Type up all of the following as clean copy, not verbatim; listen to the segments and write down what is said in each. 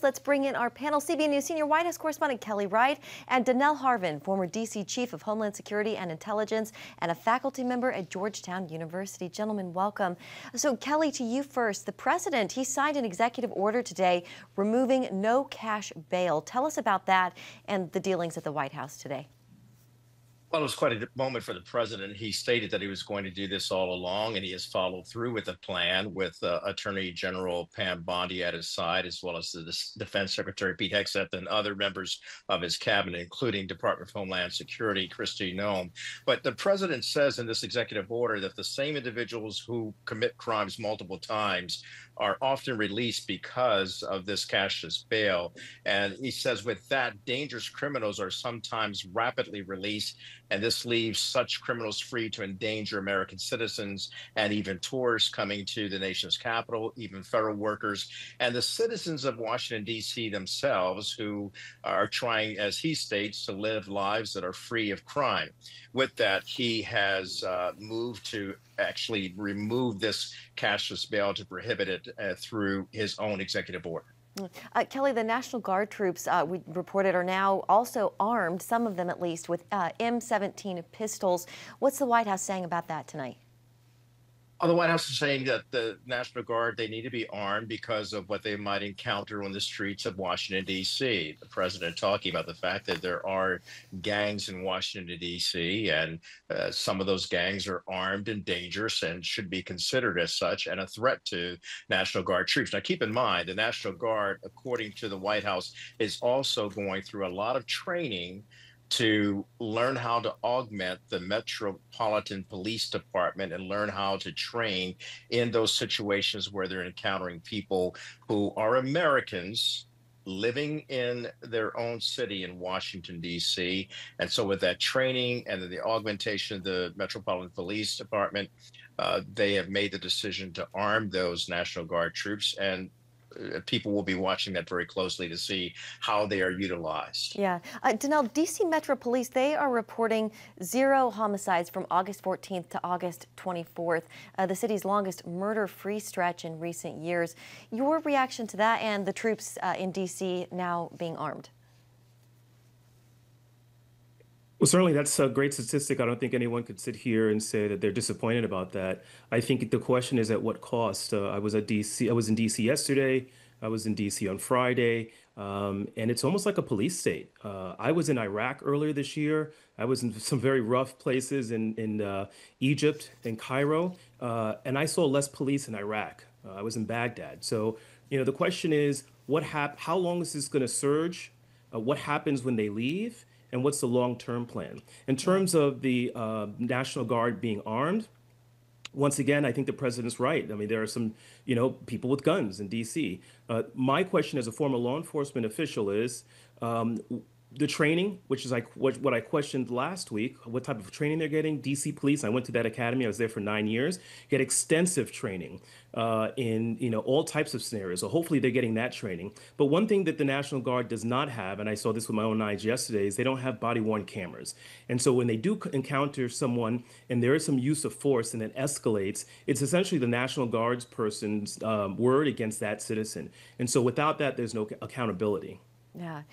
Let's bring in our panel. CBN News Senior White House Correspondent Kelly Wright and Donell Harvin, former D.C. Chief of Homeland Security and Intelligence and a faculty member at Georgetown University. Gentlemen, welcome. So, Kelly, to you first. The president, he signed an executive order today removing no cash bail. Tell us about that and the dealings at the White House today. Well, it was quite a moment for the president. He stated that he was going to do this all along, and he has followed through with the plan with Attorney General Pam Bondi at his side, as well as the Defense Secretary Pete Hegseth and other members of his cabinet, including Department of Homeland Security Kristi Noem. But the president says in this executive order that the same individuals who commit crimes multiple times are often released because of this cashless bail. And he says with that, dangerous criminals are sometimes rapidly released, and this leaves such criminals free to endanger American citizens and even tourists coming to the nation's capital, even federal workers, and the citizens of Washington, D.C. themselves, who are trying, as he states, to live lives that are free of crime. With that, he has moved to actually remove this cashless bail to prohibit it through his own executive order. Kelly, the National Guard troops, we reported, are now also armed, some of them at least, with M17 pistols. What's the White House saying about that tonight? The White House is saying that the National Guard, they need to be armed because of what they might encounter on the streets of Washington, D.C. The president talking about the fact that there are gangs in Washington, D.C., and some of those gangs are armed and dangerous and should be considered as such and a threat to National Guard troops. Now, keep in mind, the National Guard, according to the White House, is also going through a lot of training to learn how to augment the Metropolitan Police Department and learn how to train in those situations where they're encountering people who are Americans living in their own city in Washington, D.C. And so with that training and the augmentation of the Metropolitan Police Department, they have made the decision to arm those National Guard troops, and people will be watching that very closely to see how they are utilized. Yeah. Donell, D.C. Metro Police, they are reporting 0 homicides from August 14th to August 24th, the city's longest murder-free stretch in recent years. Your reaction to that and the troops in D.C. now being armed? Well, certainly that's a great statistic. I don't think anyone could sit here and say that they're disappointed about that. I think the question is at what cost. I was in DC yesterday. I was in DC on Friday, and it's almost like a police state. I was in Iraq earlier this year. I was in some very rough places in Egypt and Cairo, and I saw less police in Iraq. I was in Baghdad. So, the question is, how long is this going to surge? What happens when they leave? And what's the long-term plan? In terms of the National Guard being armed, once again, I think the president's right. I mean, there are some, people with guns in D.C. My question as a former law enforcement official is the training, which is like what I questioned last week, what type of training they're getting. D.C. police, I went to that academy. I was there for 9 years, get extensive training in all types of scenarios. So hopefully they're getting that training. But one thing that the National Guard does not have, and I saw this with my own eyes yesterday, is they don't have body-worn cameras. And so when they do encounter someone and there is some use of force and it escalates, it's essentially the National Guard's person's word against that citizen. And so without that, there's no accountability. Yeah.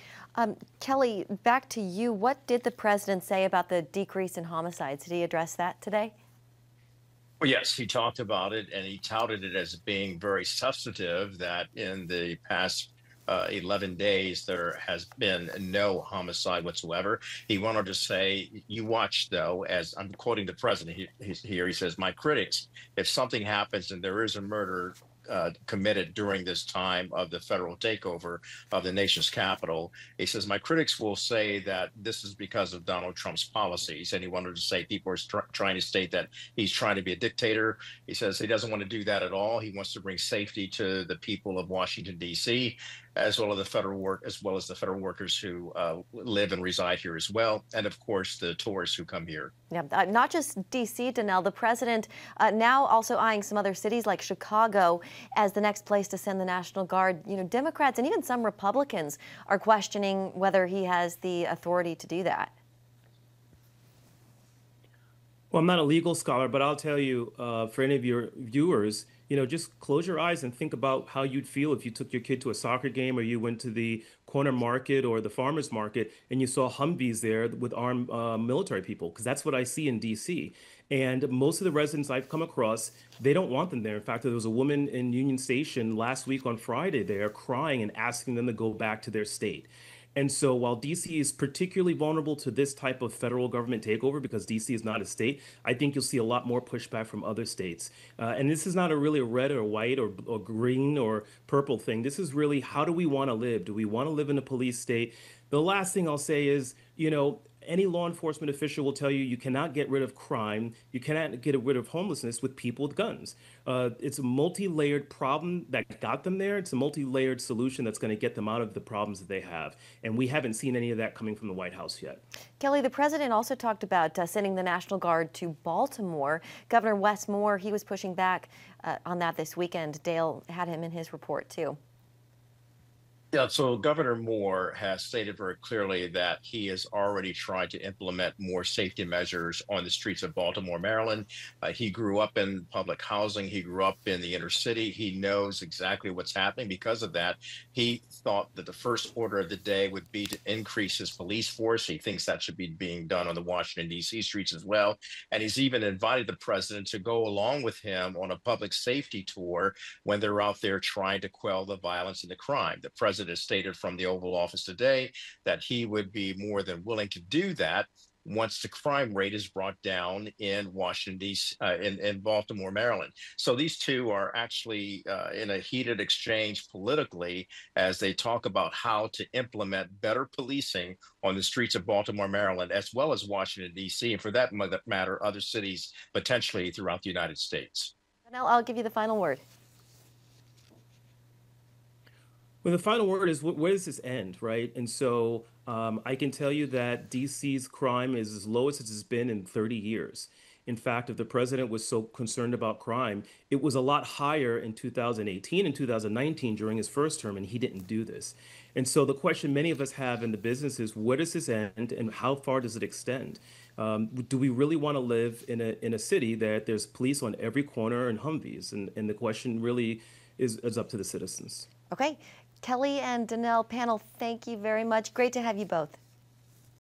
Kelly, back to you. What did the president say about the decrease in homicides? Did he address that today? Well, yes, he talked about it, and he touted it as being very substantive, that in the past 11 days, there has been no homicide whatsoever. He wanted to say, you watch, though, as I'm quoting the president here, he says, my critics, if something happens and there is a murder committed during this time of the federal takeover of the nation's capital, he says, my critics will say that this is because of Donald Trump's policies. And he wanted to say people are trying to state that he's trying to be a dictator. He says he doesn't want to do that at all. He wants to bring safety to the people of Washington, D.C., as well as the federal workers who live and reside here as well, and of course the tourists who come here. Yeah, not just D.C., Donell. The president now also eyeing some other cities like Chicago as the next place to send the National Guard. Democrats and even some Republicans are questioning whether he has the authority to do that. Well, I'm not a legal scholar, but I'll tell you, for any of your viewers, just close your eyes and think about how you'd feel if you took your kid to a soccer game or you went to the corner market or the farmer's market and you saw Humvees there with armed military people, because that's what I see in DC. And most of the residents I've come across, they don't want them there. In fact, there was a woman in Union Station last week on Friday there crying and asking them to go back to their state. And so while DC is particularly vulnerable to this type of federal government takeover because DC is not a state, I think you'll see a lot more pushback from other states. And this is not a really a red or white or green or purple thing. This is really, how do we want to live? Do we want to live in a police state? The last thing I'll say is, any law enforcement official will tell you you cannot get rid of crime, you cannot get rid of homelessness with people with guns. It's a multi-layered problem that got them there. It's a multi-layered solution that's going to get them out of the problems that they have. And we haven't seen any of that coming from the White House yet. Kelly, the president also talked about sending the National Guard to Baltimore. Governor Wes Moore, he was pushing back on that this weekend. Dale had him in his report, too. Yeah, so Governor Moore has stated very clearly that he has already tried to implement more safety measures on the streets of Baltimore, Maryland. He grew up in public housing. He grew up in the inner city. He knows exactly what's happening. Because of that, he thought that the first order of the day would be to increase his police force. He thinks that should be being done on the Washington, D.C. streets as well. And he's even invited the president to go along with him on a public safety tour when they're out there trying to quell the violence and the crime. The president has stated from the Oval Office today that he would be more than willing to do that once the crime rate is brought down in Washington, D.C., in Baltimore, Maryland. So these two are actually in a heated exchange politically as they talk about how to implement better policing on the streets of Baltimore, Maryland, as well as Washington, D.C., and for that matter, other cities potentially throughout the United States. Donell, I'll give you the final word. Well, the final word is where does this end, right? And so I can tell you that DC's crime is as low as it's been in 30 years. In fact, if the president was so concerned about crime, it was a lot higher in 2018 and 2019 during his first term, and he didn't do this. And so the question many of us have in the business is, where does this end and how far does it extend? Do we really want to live in a city that there's police on every corner and Humvees? And the question really is up to the citizens. Okay. Kelly and Donell, panel, thank you very much. Great to have you both.